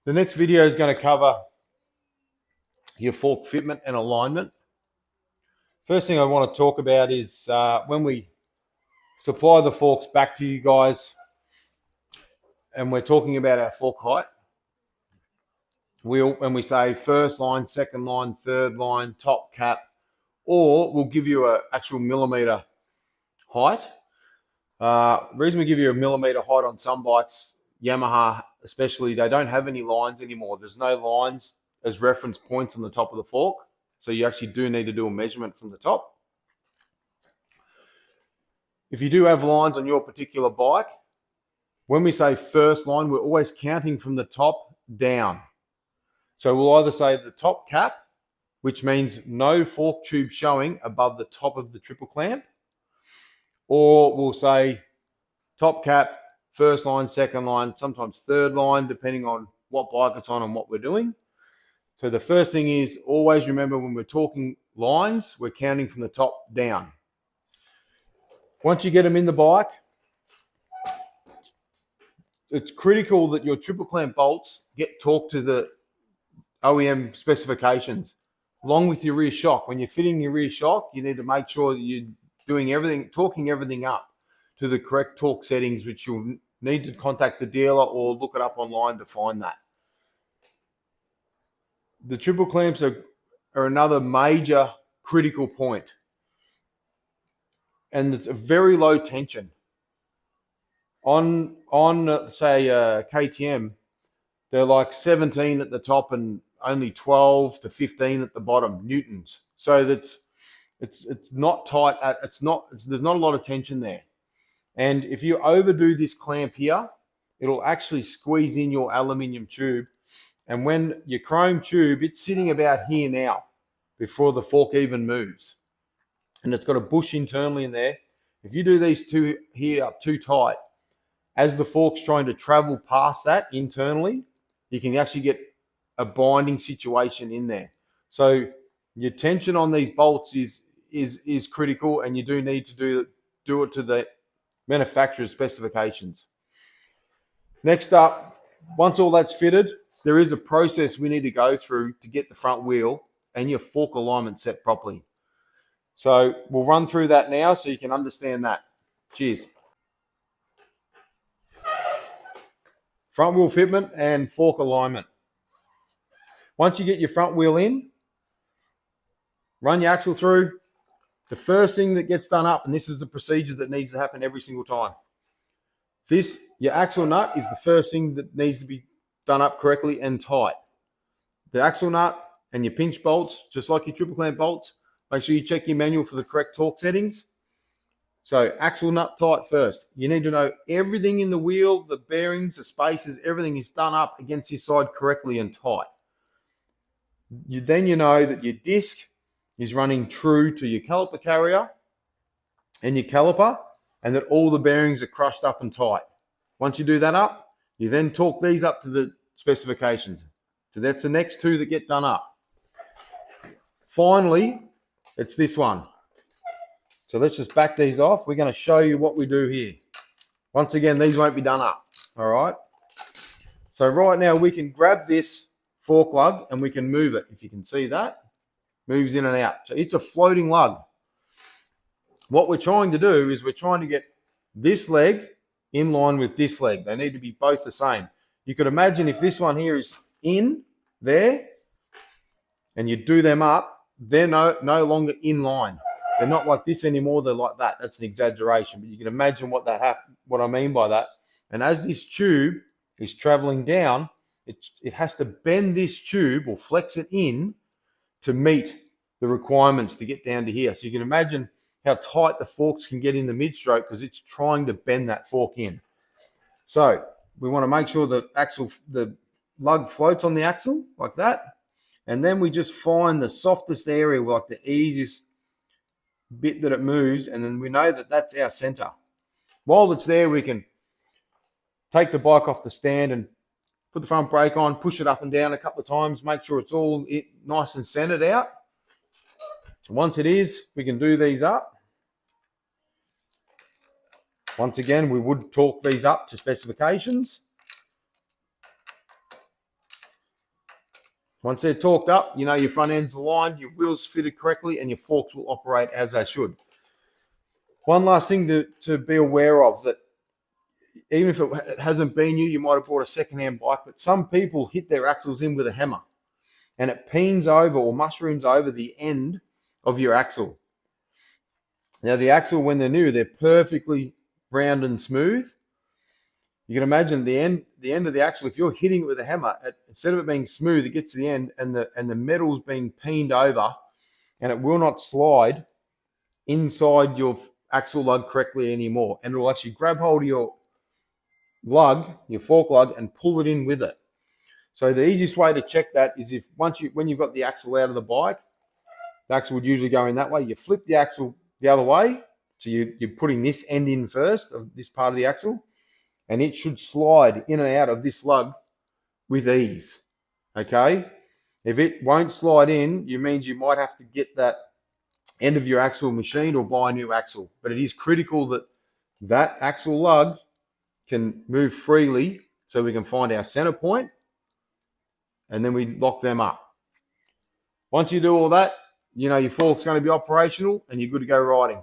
The next video is going to cover your fork fitment and alignment. First thing I want to talk about is when we supply the forks back to you guys and we're talking about our fork height, when we say first line, second line, third line, top cap, or we'll give you an actual millimeter height. The reason we give you a millimeter height on some bikes, Yamaha especially, they don't have any lines anymore. There's no lines as reference points on the top of the fork. So you actually do need to do a measurement from the top. If you do have lines on your particular bike, when we say first line, we're always counting from the top down. So we'll either say the top cap, which means no fork tube showing above the top of the triple clamp, or we'll say top cap, first line, second line, sometimes third line, depending on what bike it's on and what we're doing. So the first thing is always remember when we're talking lines, we're counting from the top down. Once you get them in the bike, it's critical that your triple clamp bolts get torqued to the OEM specifications, along with your rear shock. When you're fitting your rear shock, you need to make sure that you're doing everything, torquing everything up to the correct torque settings, which you'll need to contact the dealer or look it up online to find that. The triple clamps are another major critical point. And it's a very low tension. On say KTM, they're like 17 at the top and only 12 to 15 at the bottom newtons. So that's it's not tight. There's not a lot of tension there. And if you overdo this clamp here, it'll actually squeeze in your aluminium tube. And when your chrome tube, it's sitting about here now before the fork even moves. And it's got a bush internally in there. If you do these two here up too tight, as the fork's trying to travel past that internally, you can actually get a binding situation in there. So your tension on these bolts is critical, and you do need to do it to the manufacturer's specifications. Next up, once all that's fitted, there is a process we need to go through to get the front wheel and your fork alignment set properly. So we'll run through that now so you can understand that. Cheers. Front wheel fitment and fork alignment. Once you get your front wheel in, run your axle through. The first thing that gets done up, and this is the procedure that needs to happen every single time. Your axle nut is the first thing that needs to be done up correctly and tight. The axle nut and your pinch bolts, just like your triple clamp bolts, make sure you check your manual for the correct torque settings. So axle nut tight first. You need to know everything in the wheel, the bearings, the spacers, everything is done up against your side correctly and tight. Then you know that your disc is running true to your caliper carrier and your caliper, and that all the bearings are crushed up and tight. Once you do that up, you then torque these up to the specifications. So that's the next two that get done up. Finally, it's this one. So let's just back these off. We're going to show you what we do here. Once again, these won't be done up. All right. So right now we can grab this fork lug and we can move it. If you can see that, moves in and out. So it's a floating lug. What we're trying to do is we're trying to get this leg in line with this leg. They need to be both the same. You could imagine if this one here is in there and you do them up, they're no longer in line. They're not like this anymore. They're like that. That's an exaggeration, but you can imagine what I mean by that. And as this tube is traveling down, it has to bend this tube or flex it in to meet the requirements to get down to here. So you can imagine how tight the forks can get in the mid-stroke because it's trying to bend that fork in. So we want to make sure the lug floats on the axle like that. And then we just find the softest area, like the easiest bit that it moves, and then we know that that's our center. While it's there, we can take the bike off the stand and put the front brake on, push it up and down a couple of times, make sure it's all nice and centered out. Once it is, we can do these up. Once again, we would torque these up to specifications. Once they're torqued up, you know your front end's aligned, your wheels fitted correctly, and your forks will operate as they should. One last thing to be aware of, that even if it hasn't been you might have bought a second-hand bike, but some people hit their axles in with a hammer and it peens over or mushrooms over the end of your axle. Now, the axle, when they're new, they're perfectly round and smooth. You can imagine the end of the axle, if you're hitting it with a hammer, instead of it being smooth, it gets to the end and the metal's being peened over and it will not slide inside your axle lug correctly anymore. And it will actually grab hold of your lug, your fork lug, and pull it in with it. So the easiest way to check that is when you've got the axle out of the bike, the axle would usually go in that way. You flip the axle the other way. So you're putting this end in first of this part of the axle, and it should slide in and out of this lug with ease. Okay? If it won't slide in, it means you might have to get that end of your axle machined or buy a new axle. But it is critical that axle lug can move freely so we can find our center point, and then we lock them up. Once you do all that, you know your fork's going to be operational and you're good to go riding.